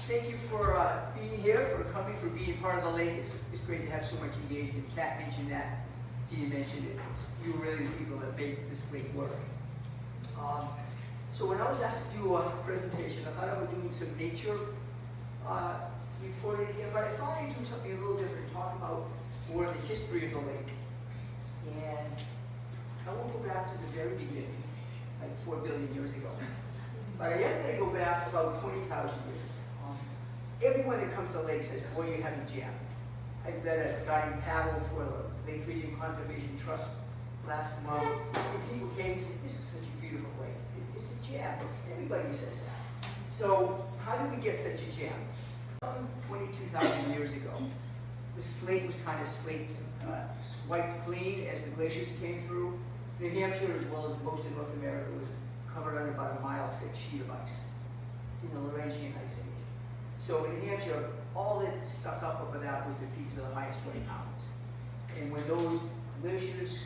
thank you for being here, for coming, for being part of the lake. It's great to have so much engagement. Kat mentioned that. Dee mentioned it. You're really the people that make this lake work. So when I was asked to do a presentation, I thought I would do some nature reporting here, but I thought I'd do something a little different, talk about more of the history of the lake. And I won't go back to the very beginning, like 4 billion years ago. But I am going to go back about 20,000 years. Everyone that comes to the lake says, boy, you have a jam. I led a guiding paddle for the Lake Region Conservation Trust last month. And people came and said, this is such a beautiful lake. It's a jam. Everybody says that. So how did we get such a jam? 22,000 years ago, the slate was kind of wiped clean as the glaciers came through. New Hampshire, as well as most of North America, was covered under about a mile-thick sheet of ice in the Laurentian Ice Age. So in New Hampshire, all that stuck up over that was the peaks of the highest White Mountains. And when those glaciers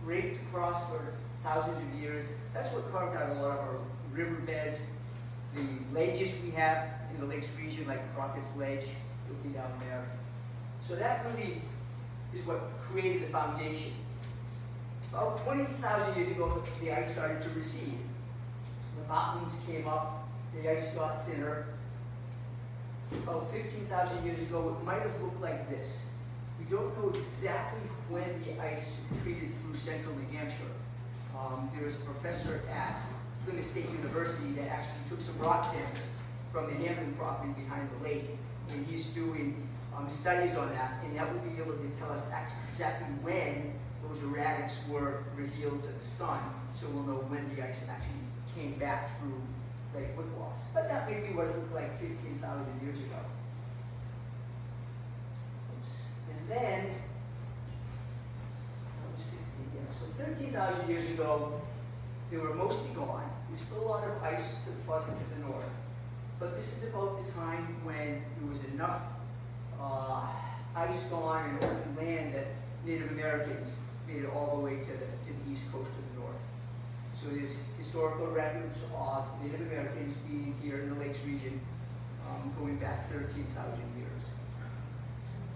scraped across for thousands of years, that's what carved out a lot of our riverbeds, the ledges we have in the Lakes region, like Crockett's Ledge, looking down there. So that really is what created the foundation. About 20,000 years ago, the ice started to recede. The mountains came up, the ice got thinner. About 15,000 years ago, it might have looked like this. We don't know exactly when the ice retreated through central New Hampshire. There was a professor at Lake State University that actually took some rock samples from the Hampton property behind the lake, and he's doing studies on that, and that will be able to tell us exactly when those erratics were revealed to the sun, so we'll know when the ice actually came back through Lake Wicwas. But that may be what it looked like 15,000 years ago. Oops. And then, that was 15, yeah. So 13,000 years ago, they were mostly gone. There's still a lot of ice to the farther to the north. But this is about the time when there was enough ice gone and open land that Native Americans made it all the way to the east coast of the north. So there's historical records of Native Americans being here in the Lakes region going back 13,000 years.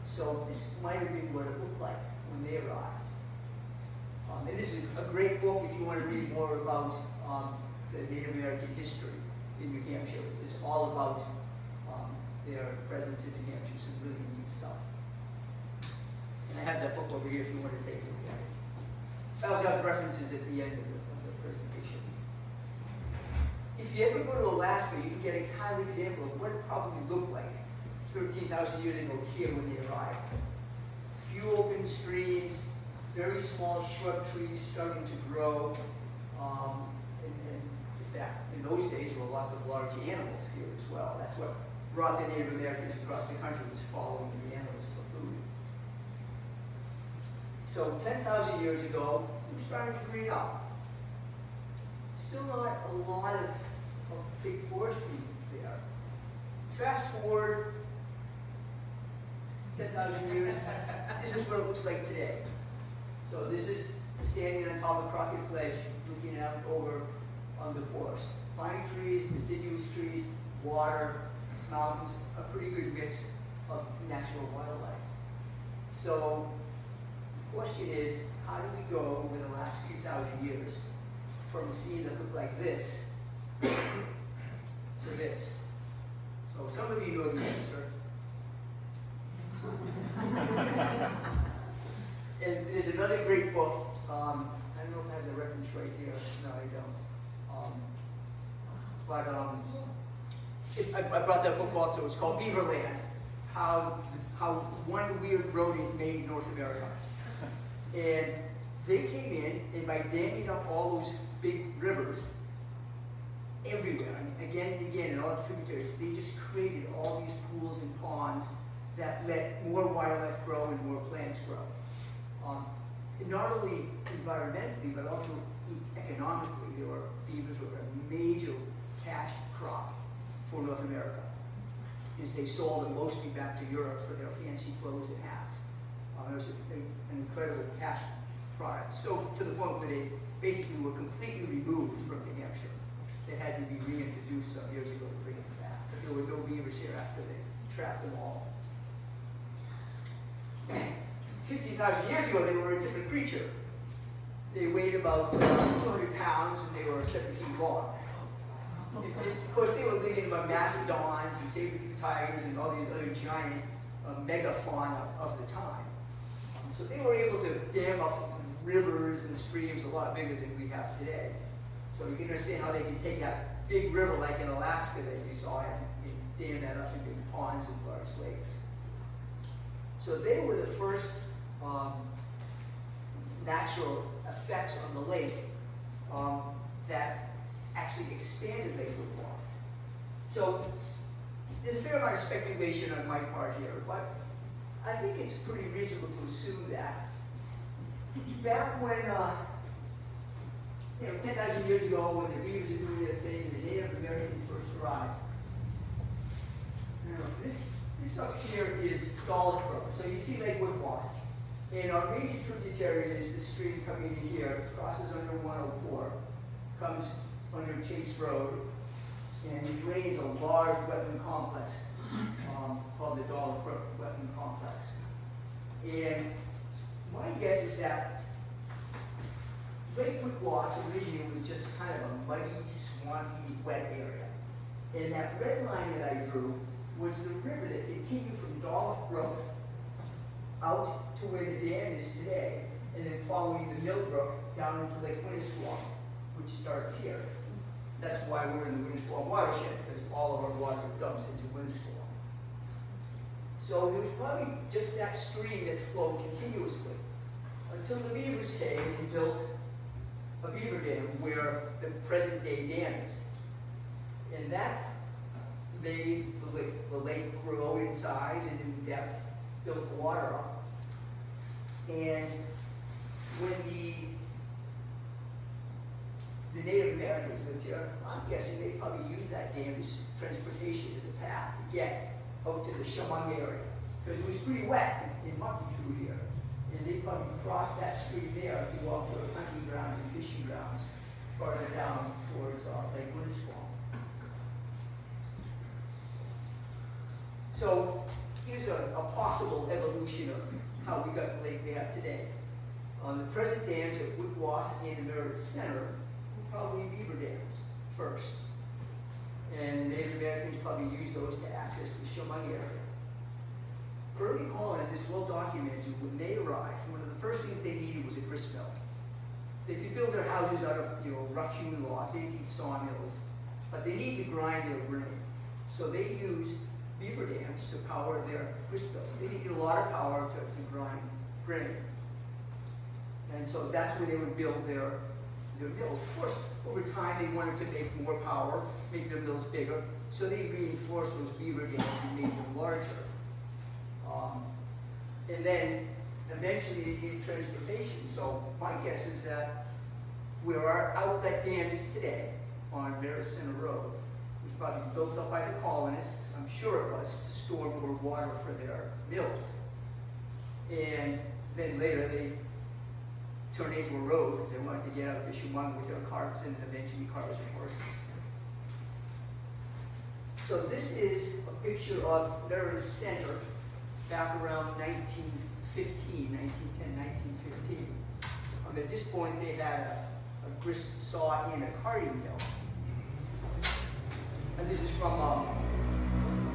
So this might have been what it looked like when they arrived. And this is a great book if you want to read more about the Native American history in New Hampshire. It's all about their presence in New Hampshire, some really neat stuff. And I have that book over here if you want to take a look at it. I also have references at the end of the presentation. If you ever go to Alaska, you can get a kind of example of what it probably looked like 13,000 years ago here when they arrived. Few open streams, very small shrub trees starting to grow. And in fact, in those days, there were lots of large animals here as well. That's what brought the Native Americans across the country, was following the animals for food. So 10,000 years ago, we were starting to green up. Still not a lot of thick forestry there. Fast forward 10,000 years, this is what it looks like today. So this is standing on top of Crockett's Ledge, looking out over on the forest. Pine trees, deciduous trees, water, mountains, a pretty good mix of natural wildlife. So the question is, how do we go over the last few thousand years from a scene that looked like this to this? So some of you know the answer. And there's another great book. I don't know if I have the reference right here. No, I don't. I brought that book also. It's called Beaverland, how one weird rodent made North America. And they came in, and by damming up all those big rivers everywhere, and again in all the tributaries, they just created all these pools and ponds that let more wildlife grow and more plants grow. And not only environmentally, but also economically, beavers were a major cash crop for North America, is they sold them mostly back to Europe for their fancy clothes and hats. It was an incredible cash product. So to the point where they basically were completely removed from New Hampshire. They had to be reintroduced some years ago to bring them back. But there were no beavers trapped them all. 50,000 years ago, they were a different creature. They weighed about 200 pounds and they were 7 feet long. And of course, they were living among mastodons and saber-toothed tigers and all these other giant megafauna of the time. So they were able to dam up rivers and streams a lot bigger than we have today. So you can understand how they can take that big river like in Alaska that you saw and dam that up into ponds and large lakes. So they were the first natural effects on the lake that actually expanded Lake Wicwas. So there's a fair amount of speculation on my part here, but I think it's pretty reasonable to assume that back when, 10,000 years ago, when the beavers were doing their thing and the Native Americans first arrived, this up here is Dolph Brook. So you see Lake Wicwas. And our major tributary is the stream coming in here, crosses under 104, comes under Chase Road, and it drains a large wetland complex called the Dolph Brook Wetland Complex. And my guess is that Lake Wicwas originally was just kind of a muddy, swampy, wet area. And that red line that I drew was the river that continued from Dolph Brook out to where the dam is today, and then following the Mill Brook down into Lake Wicwas, which starts here. That's why we're in the Wicwas watershed, because all of our water dumps into Wicwas. So there was probably just that stream that flowed continuously until the beavers came and built a beaver dam where the present day dam is. And that made the lake grow in size and in depth, built the water up. And when the Native Americans lived here, I'm guessing they probably used that dam as transportation, as a path to get out to the Chemung area. Because it was pretty wet and mucky through here. And they probably crossed that stream there to go up to hunting grounds and fishing grounds farther down towards Lake Wicwas. So here's a possible evolution of how we got the lake we have today. The present dams at Wicwas and the Meredith Center were probably beaver dams first. And the Native Americans probably used those to access the Chemung area. Early colonists, it's well documented, when they arrived, one of the first things they needed was a grist mill. They could build their houses out of rough hewn logs, they didn't need sawmills, but they need to grind their grain. So they used beaver dams to power their grist mills. They needed a lot of power to grind grain. And so that's where they would build their mills. Of course, over time they wanted to make more power, make their mills bigger, so they reinforced those beaver dams and made them larger. And then eventually they needed transportation. So my guess is that where our outlet dam is today on Meredith Center Road was probably built up by the colonists, I'm sure it was, to store more water for their mills. And then later they turned into a road because they wanted to get out to Chemung with their carts and eventually cars and horses. So this is a picture of Meredith Center back around 1910, 1915. At this point, they had a grist saw and a carding mill. And this is from a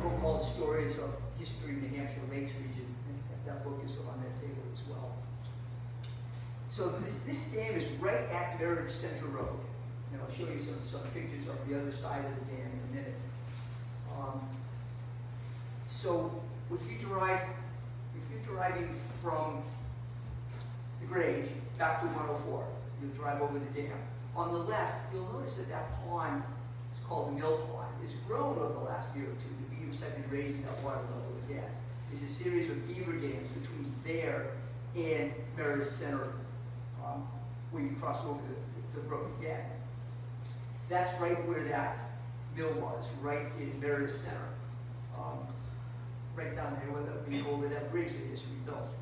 book called Stories of History in the Hampshire Lakes region. And that book is on that table as well. So this dam is right at Meredith Center Road. And I'll show you some pictures of the other side of the dam in a minute. So if you're driving from the Grange back to 104, you'll drive over the dam. On the left, you'll notice that pond, it's called the Mill Pond, has grown over the last year or two. The beavers have been raising that water level again. There's a series of beaver dams between there and Meredith Center, where you cross over the brook again. That's right where that mill was, right in Meredith Center. Right down there over that bridge they just rebuilt.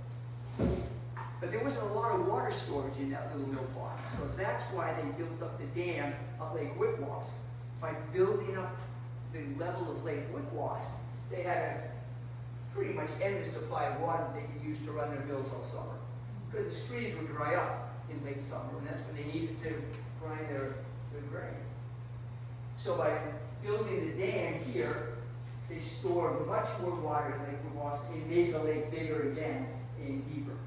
But there wasn't a lot of water storage in that little mill pond, so that's why they built up the dam at Lake Wicwas. By building up the level of Lake Wicwas, they had pretty much endless supply of water that they could use to run their mills all summer. Because the streams would dry up in late summer, and that's when they needed to grind their grain. So by building the dam here, they stored much more water in Lake Wicwas and made the lake bigger again and deeper.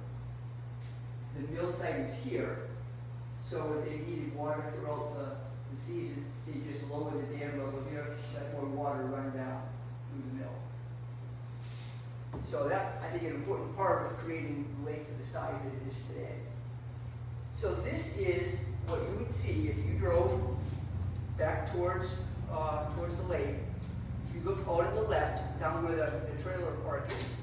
The mill site is here, so if they needed water throughout the season, they just lower the dam level here, let more water run down through the mill. So that's, I think, an important part of creating the lake to the size that it is today. So this is what you would see if you drove back towards the lake. If you look out on the left, down where the trailer park is,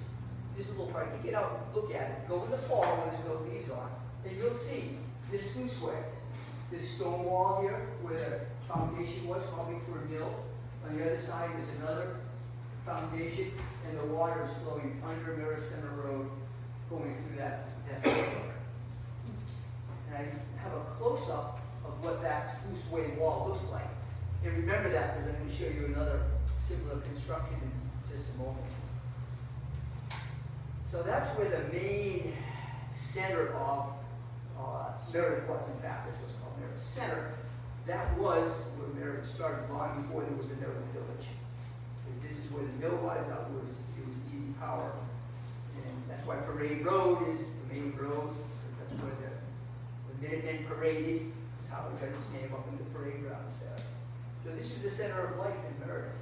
this little park, you get out and look at it. Go in the fall when there's no leaves on, and you'll see this sluice way. This stone wall here, where the foundation was, probably for a mill. On the other side is another foundation, and the water is flowing under Mirror Center Road, going through that network. And I have a close-up of what that sluice way wall looks like. And remember that, because I'm going to show you another similar construction in just a moment. So that's where the main center of Meredith was. In fact, this was called Meredith Center. That was where Meredith started long before there was a Meredith Village. Because this is where the mill was. It was easy power. And that's why Parade Road is the main road, because that's where the Minutemen paraded. That's how it got its name up in the parade grounds there. So this is the center of life in Meredith.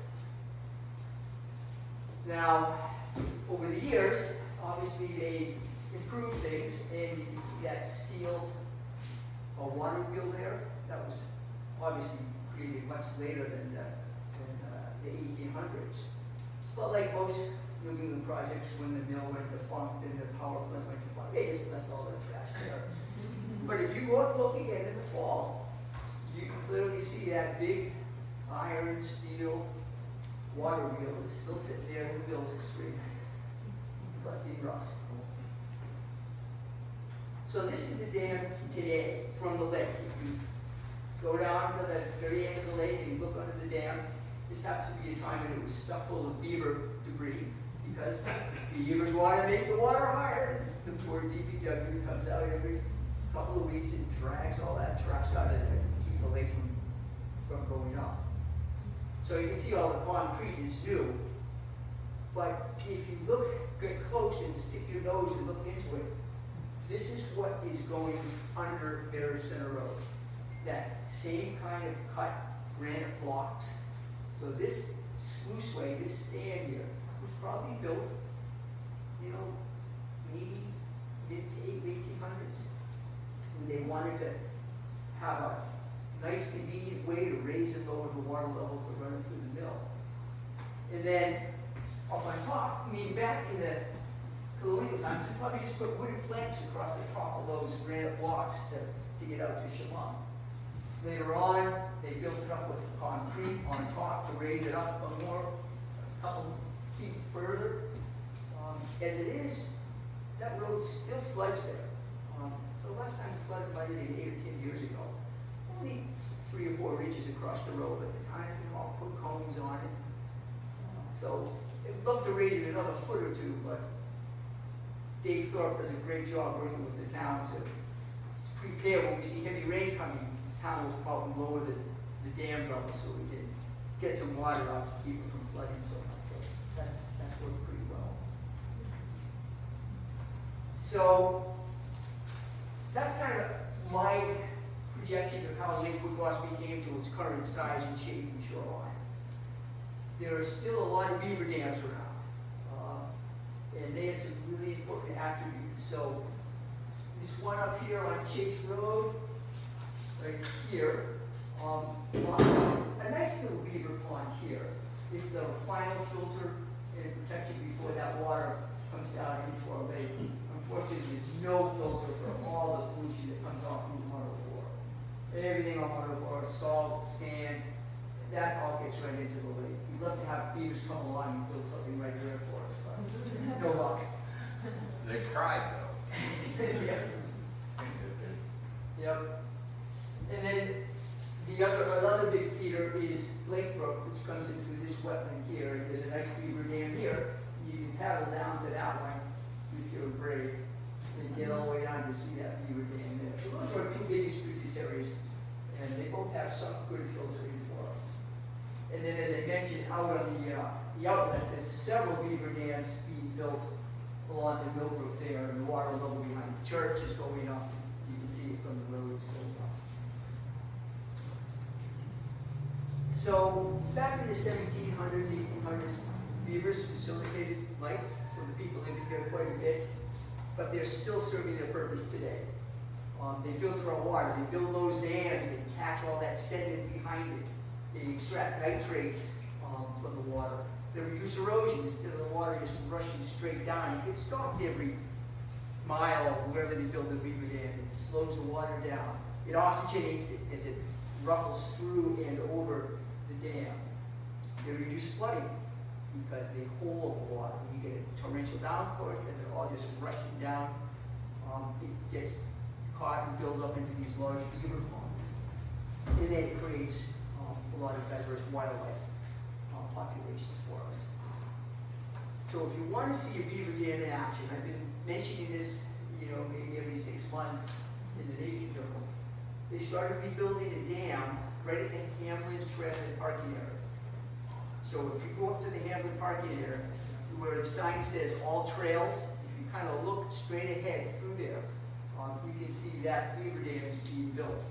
Now, over the years, obviously they improved things, and you can see that steel water wheel there. That was obviously created much later than the 1800s. But like most New England projects, when the mill went defunct and the power plant went defunct, they just left all the trash there. But if you go out and look again in the fall, you can clearly see that big iron, steel water wheel is still sitting there in the mill's extreme, collecting rust. So this is the dam today from the lake. If you go down to the very end of the lake and you look under the dam, this happens to be a time when it was stuck full of beaver debris, because beavers want to make the water higher. The poor DPW comes out every couple of weeks and drags all that trash out of there to keep the lake from going up. So you can see all the concrete is new, but if you get close and stick your nose and look into it, this is what is going under Mirror Center Road. That same kind of cut granite blocks. So this sluice way, this stand here, was probably built, maybe mid to late 1800s. When they wanted to have a nice, convenient way to raise and lower the water level to run it through the mill. And then up on top, back in the colonial times, you probably just put wooden planks across the top of those granite blocks to get out to Shalom. Later on, they built it up with concrete on top to raise it up a couple feet further. As it is, that road still floods there. The last time it flooded might have been 8 or 10 years ago. Only 3 or 4 inches across the road, but the times they all put cones on it. So they'd love to raise it another foot or two, but Dave Thorpe does a great job working with the town to prepare when we see heavy rain coming. The town will come out and lower the dam level so we can get some water out to keep it from flooding so much. So that's worked pretty well. So that's kind of my projection of how Lake Wicwas became to its current size and shape and shoreline. There are still a lot of beaver dams around, and they have some really important attributes. So this one up here on Chase Road, right here, a nice little beaver pond here. It's a final filter and it protects you before that water comes down into our lake. Unfortunately, there's no filter for all the pollution that comes off Route 104. And everything on 104, salt, sand, that all gets right into the lake. We'd love to have beavers come along and build something right there for us, but no luck. They tried though. Yep. And then another big feeder is Lake Brook, which comes into this wetland here. There's a nice beaver dam here. you can paddle down to that one if you're brave, and get all the way down to see that beaver dam there. So those are our two biggest tributaries, and they both have some good filtering for us. And then, as I mentioned, out on the outlet, there's several beaver dams being built along the Millbrook there, and the water level behind the church is going up. You can see it from the roads going up. So back in the 1700s, 1800s, beavers facilitated life for the people living here quite a bit, but they're still serving their purpose today. They filter our water, they build those dams, they catch all that sediment behind it, they extract nitrates from the water, they reduce erosion instead of the water just rushing straight down. It gets stopped every mile wherever they build the beaver dam. It slows the water down. It oxygenates it as it ruffles through and over the dam. They reduce flooding because they hold the water. When you get a torrential downpour, and they're all just rushing down, it gets caught and builds up into these large beaver ponds. And then it creates a lot of diverse wildlife populations for us. So if you want to see a beaver dam in action, I've been mentioning this, maybe every 6 months in the Nature Journal. They started rebuilding a dam right at the Hamlin Trail and Parking area. So if you go up to the Hamlin Parking area, where the sign says all trails, if you kind of look straight ahead through there, you can see that beaver dam is being built.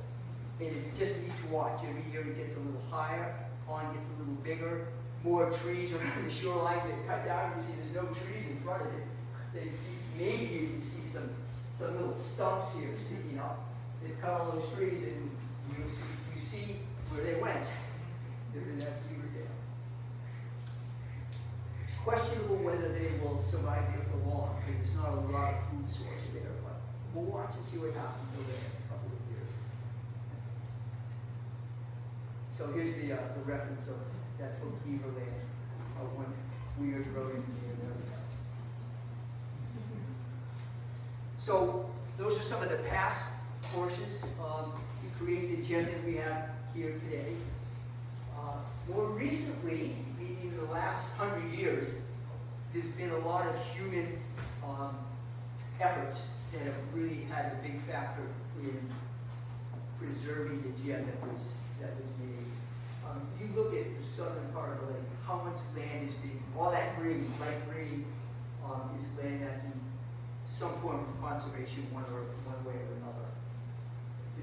And it's just neat to watch. Every year it gets a little higher, the pond gets a little bigger, more trees are on the shoreline get cut down. You see there's no trees in front of it. Maybe you can see some little stumps here sticking up. They've cut all those trees and you see where they went. They're in that beaver dam. It's questionable whether they will survive here for long because there's not a lot of food source there, but we'll watch and see what happens over the next couple of years. So here's the reference of that book Beaver Land, one weird road in America. So those are some of the past courses to create the gem that we have here today. More recently, meaning the last 100 years, there's been a lot of human efforts that have really had a big factor in preserving the gem that was made. You look at the southern part of the lake, how much land is being, all that green, light green, is land that's in some form of conservation one way or another.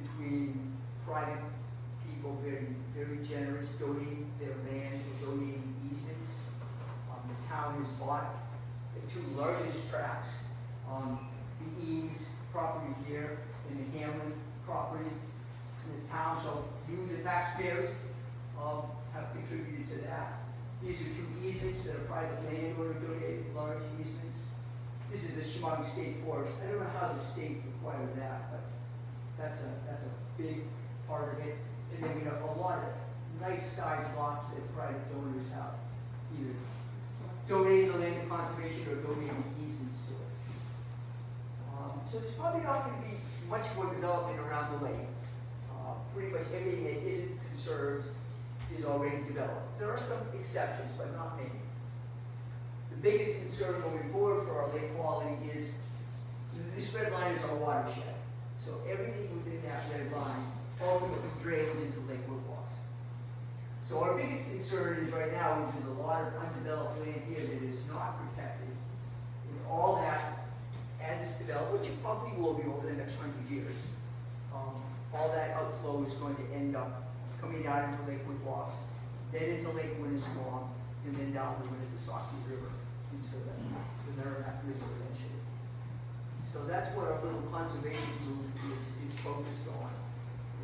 Between private people, very, very generous, donating their land or donating easements. The town has bought the two largest tracts, the Eames property here and the Hamlin property in the town. So you, the taxpayers, have contributed to that. These are two easements that a private landowner donated, large easements. This is the Chemung State Forest. I don't know how the state required that, but that's a big part of it. And then we have a lot of nice sized lots that private donors have either donated the land to conservation or donated easements to it. So there's probably not going to be much more development around the lake. Pretty much everything that isn't conserved is already developed. There are some exceptions, but not many. The biggest concern moving forward for our lake quality is this red line is our watershed. So everything within that red line ultimately drains into Lake Wicwas. So our biggest concern is right now is there's a lot of undeveloped land here that is not protected. And all that, as it's developed, which it probably will be over the next 100 years, all that outflow is going to end up coming down into Lake Wicwas, then into Lake Winnisquam, and then down the Winnipesaukee River into the Merrimack River eventually. So that's what our little conservation group is focused on.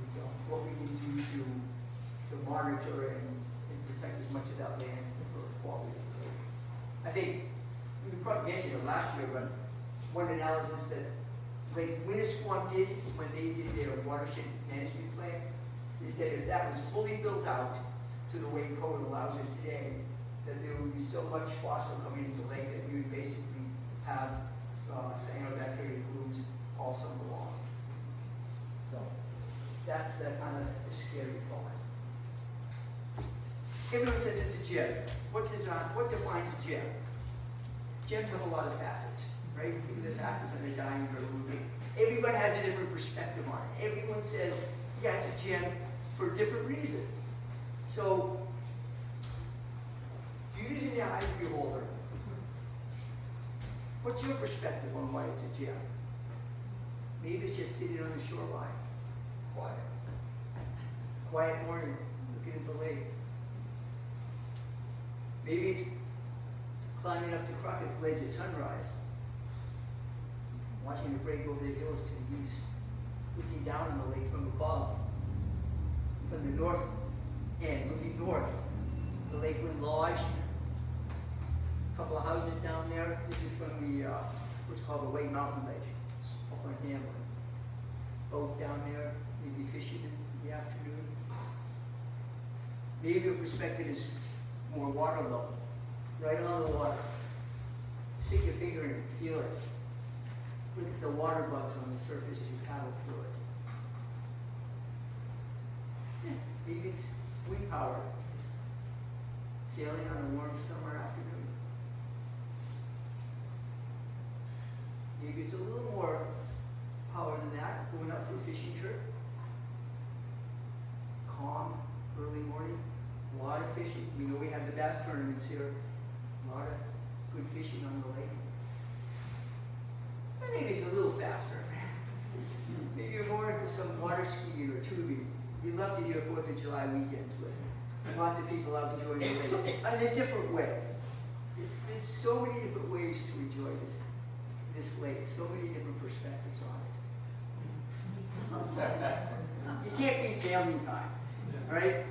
It's what we can do to monitor and protect as much of that land for quality of the lake. I think we probably mentioned it last year, but one analysis that Lake Winnisquam did when they did their watershed management plan, they said if that was fully built out to the way code allows it today, that there would be so much fossil coming into the lake that we would basically have cyanobacteria blooms all summer long. So that's the kind of the scary thought. Everyone says it's a gem. What defines a gem? gems have a lot of facets, right? Think of the facets on the dining room movie. Everyone has a different perspective on it. Everyone says, yeah, it's a gem for a different reason. So, you're using the ivory holder. What's your perspective on why it's a gem? Maybe it's just sitting on the shoreline. Quiet. Quiet morning, looking at the lake. Maybe it's climbing up to Crockett's Ledge at sunrise, watching it break over the hills to the east, looking down on the lake from above, from the north end, looking north, the Lakeland Lodge, a couple of houses down there. This is from the, what's called the White Mountain Ledge, up on Hamlin. Boat down there, maybe fishing in the afternoon. Maybe your perspective is more water level, right on the water. Stick your finger in it, feel it. Look at the water bugs on the surface as you paddle through it. Maybe it's wind power, sailing on a warm summer afternoon. Maybe it's a little more power than that, going out for a fishing trip. Calm, early morning, a lot of fishing. We know we have the bass tournaments here. A lot of good fishing on the lake. And maybe it's a little faster. Maybe you're more into some water skiing or tubing. You'd love to hear 4th of July weekends with lots of people out enjoying the lake in a different way. There's so many different ways to enjoy this lake, so many different perspectives on it. You can't beat family time, right?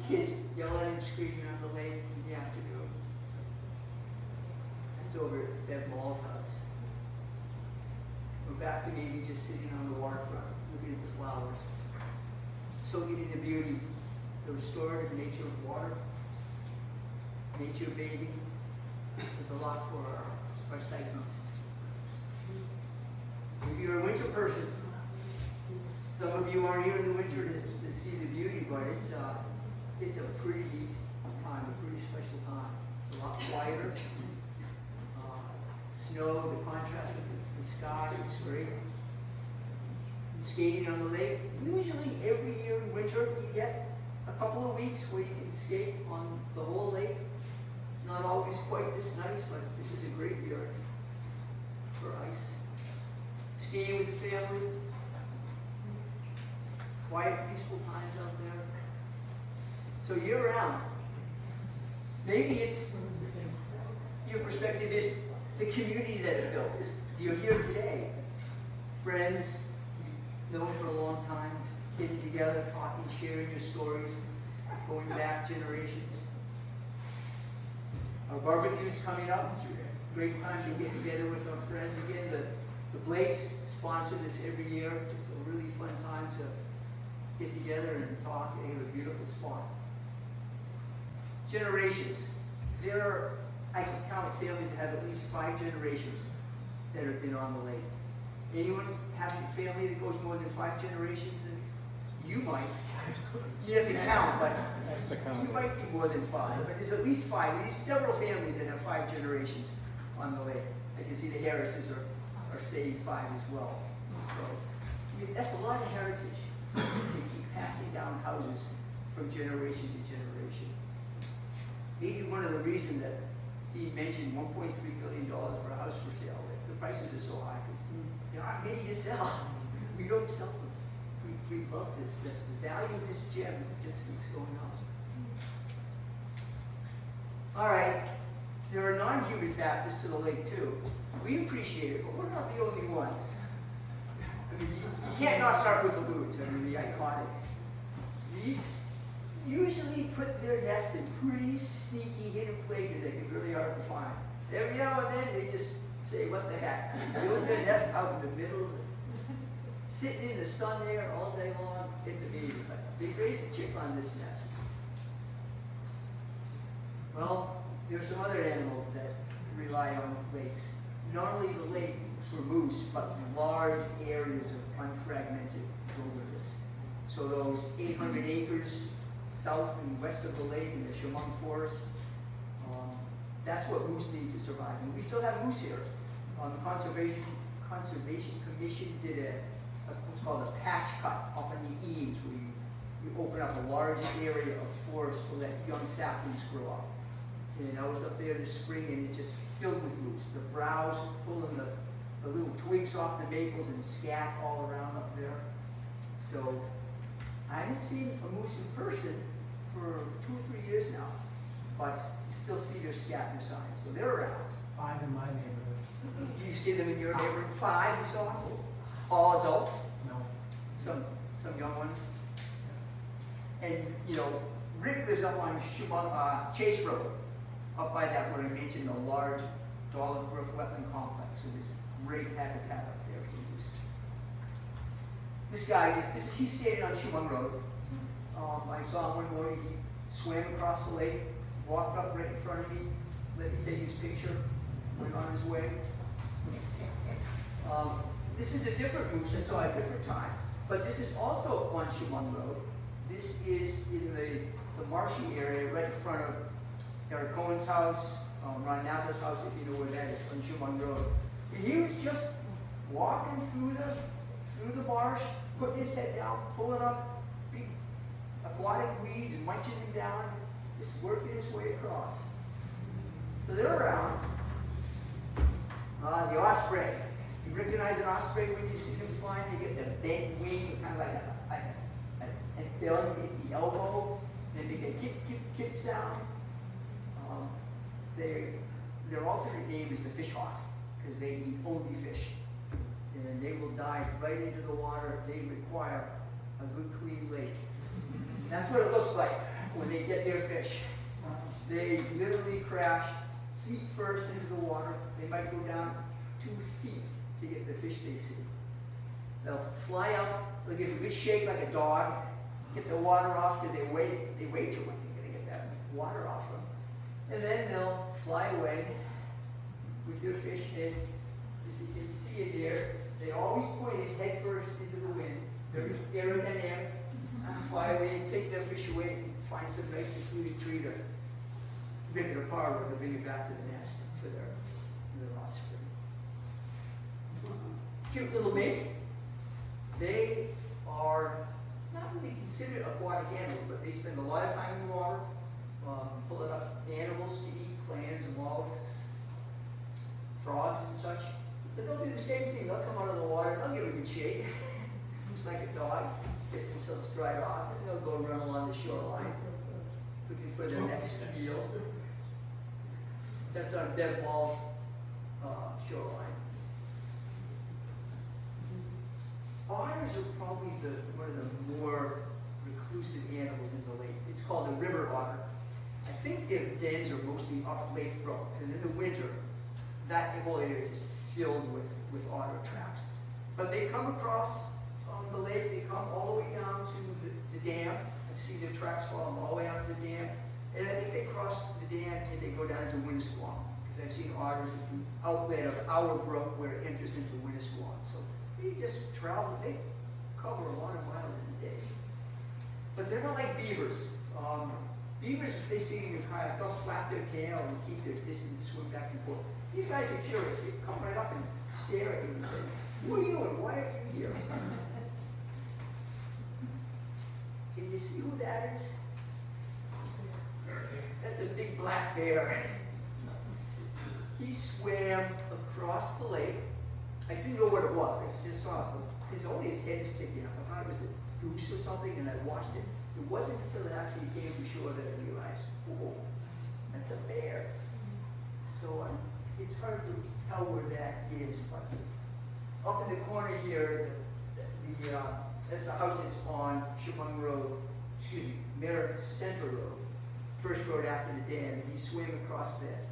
Kids yelling and screaming on the lake in the afternoon. That's over at Deb Mall's house. We're back to maybe just sitting on the waterfront, looking at the flowers, soaking in the beauty, the restorative nature of water, nature bathing. There's a lot for our psyches. Maybe you're a winter person. Some of you aren't here in the winter to see the beauty, but it's a pretty neat time, a pretty special time. It's a lot quieter. Snow, the contrast with the sky, it's great. Skating on the lake. Usually every year in winter you get a couple of weeks where you can skate on the whole lake. Not always quite this nice, but this is a great year for ice. Skiing with the family. Quiet, peaceful times out there. So year round. Maybe it's your perspective is the community that it builds. You're here today. Friends you've known for a long time, getting together, talking, sharing your stories, going back generations. Our barbecue's coming up. Great time to get together with our friends again. The Blakes sponsor this every year. It's a really fun time to get together and talk. They have a beautiful spot. Generations. I can count families that have at least 5 generations that have been on the lake. Anyone have a family that goes more than 5 generations? And you might. You have to count, but you might be more than 5. But there's at least 5. There's several families that have 5 generations on the lake. I can see the Harrises are saying 5 as well. So that's a lot of heritage. They keep passing down houses from generation to generation. Maybe one of the reasons that he mentioned $1.3 billion for a house for sale. The prices are so high because there aren't many to sell. We don't sell them. We love this. The value of this gem just keeps going up. All right. There are non-human facets to the lake too. We appreciate it, but we're not the only ones. I mean, you can't not start with the loons. I mean, the iconic. These usually put their nests in pretty sneaky hidden places that can really hard to find. Every now and then they just say, what the heck? Build their nest out in the middle of it. Sitting in the sun there all day long. It's amazing. But they raised a chick on this nest. Well, there are some other animals that rely on lakes. Not only the lake for moose, but large areas of unfragmented wilderness. So those 800 acres south and west of the lake in the Chemung Forest, That's what moose need to survive. And we still have moose here. The Conservation Commission did what's called a patch cut up on the eaves, where you open up a large area of forest to let young saplings grow up. And I was up there this spring and it just filled with moose. The browse pulling the little twigs off the maples and scat all around up there. So I haven't seen a moose in person for 2 or 3 years now, but you still see their scattering signs, so they're around. 5 in my neighborhood. Do you see them in your neighborhood? 5 you saw? All adults? No. Some young ones? And, you know, Rick lives up on Chase Road, up by that where I mentioned the large Dollar Brook wetland complex, so there's great habitat up there for moose. This guy, he's standing on Shumang Road. I saw him one morning, he swam across the lake, walked up right in front of me, let me take his picture, went on his way. This is a different moose I saw at a different time, but this is also on Shumang Road. This is in the marshy area right in front of Eric Cohen's house, Ron Nazar's house, if you know where that is, on Shumang Road. And he was just walking through the marsh, putting his head down, pulling up big aquatic weeds and munching them down, just working his way across. So they're around. The osprey. You recognize an osprey when you see them flying? They get the bent wing, kind of like a filling at the elbow. Then they get kick sound. Their alternate name is the fish hawk, because they eat only fish. And they will dive right into the water. They require a good clean lake. That's what it looks like when they get their fish. They literally crash feet first into the water. They might go down 2 feet to get the fish they see. They'll fly up, they'll give a good shake like a dog, get the water off because they weigh too much. They're going to get that water off them. And then they'll fly away with their fish. And if you can see it there, they always point his head first into the wind. Very aerodynamic. Fly away and take their fish away and find some nice secluded tree to rip it apart or to bring it back to the nest for their offspring. Cute little mink. They are not really considered aquatic animals, but they spend a lot of time in the water, pulling up animals to eat, clams and mollusks, frogs and such. But they'll do the same thing. They'll come out of the water, they'll give a good shake, just like a dog, get themselves dried off, and they'll go run along the shoreline, looking for their next meal. That's on Dead Ball's shoreline. Otters are probably one of the more reclusive animals in the lake. It's called a river otter. I think their dens are mostly up Lake Brook, and in the winter, that whole area is just filled with otter traps. But they come across the lake, they come all the way down to the dam. I see their tracks falling all the way out to the dam. And I think they cross the dam and they go down to Winnisquam, because I've seen otters at the outlet of our brook where it enters into Winnisquam. So they just travel, they cover a lot of miles in a day. But they're not like beavers. Beavers, if they see you in kayak, they'll slap their tail and keep their distance and swim back and forth. These guys are curious. They come right up and stare at you and say, "Who are you and why are you here?" Can you see who that is? That's a big black bear. He swam across the lake. I didn't know what it was. I just saw it. It's only his head sticking up. I thought it was a goose or something, and I watched it. It wasn't until it actually came to shore that I realized, oh, that's a bear. So it's hard to tell where that is, but up in the corner here, that's the house that's on Shumang Road, Merritt Central Road, first road after the dam. He swam across that,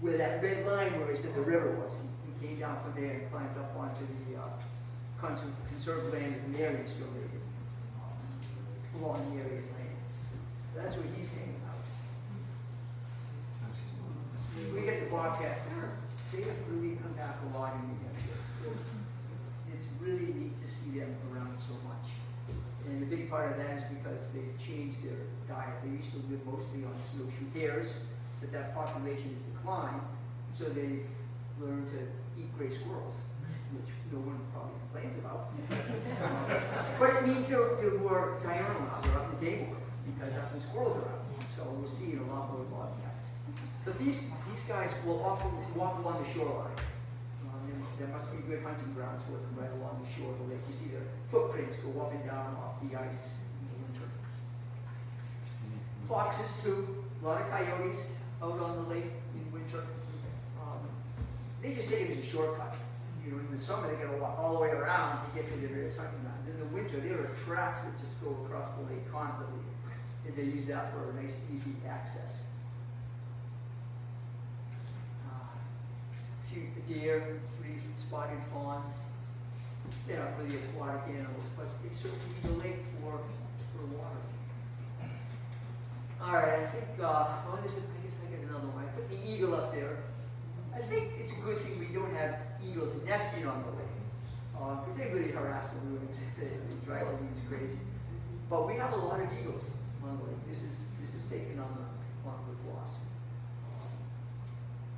where that red line where he said the river was. He came down from there and climbed up onto the conserved land of Marion still there. Along the area of land. That's where he's hanging out. We get the bobcat. They have really come back a lot in New Hampshire. It's really neat to see them around so much. And the big part of that is because they've changed their diet. They used to live mostly on snowshoe hares but that population has declined, so they've learned to eat gray squirrels, which no one probably complains about. But it means they're more diurnal now, they're up in daylight, because that's when squirrels are out. So we're seeing a lot more bobcats. But these guys will often walk along the shoreline. There must be good hunting grounds working right along the shore of the lake. You see their footprints go up and down off the ice in the winter. Foxes too, a lot of coyotes out on the lake in winter. They just take it as a shortcut. You know, in the summer they gotta walk all the way around to get to their various hunting grounds. In the winter there are tracks that just go across the lake constantly, as they use that for a nice easy access. Few deer, 3 spotted fawns. They're not really aquatic animals, but they certainly use the lake for water. All right, I think, I guess I get another one. I put the eagle up there. I think it's a good thing we don't have eagles nesting on the lake, because they really harass the ruins. They drive the ruins crazy. But we have a lot of eagles on the lake. This is taken on the Lake Wicwas.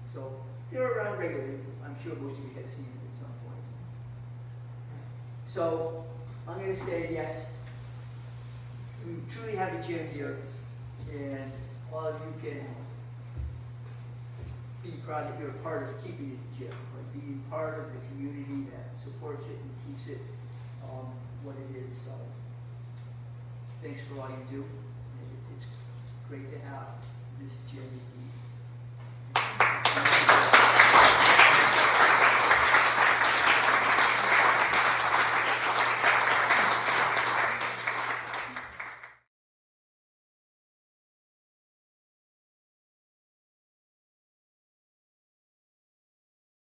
So they're around regularly. I'm sure most of you have seen it at some point. So I'm going to say yes. We truly have a gym here, and all of you can be proud that you're a part of keeping it a gym, like being part of the community that supports it and keeps it what it is. So thanks for all you do. It's great to have this gym indeed.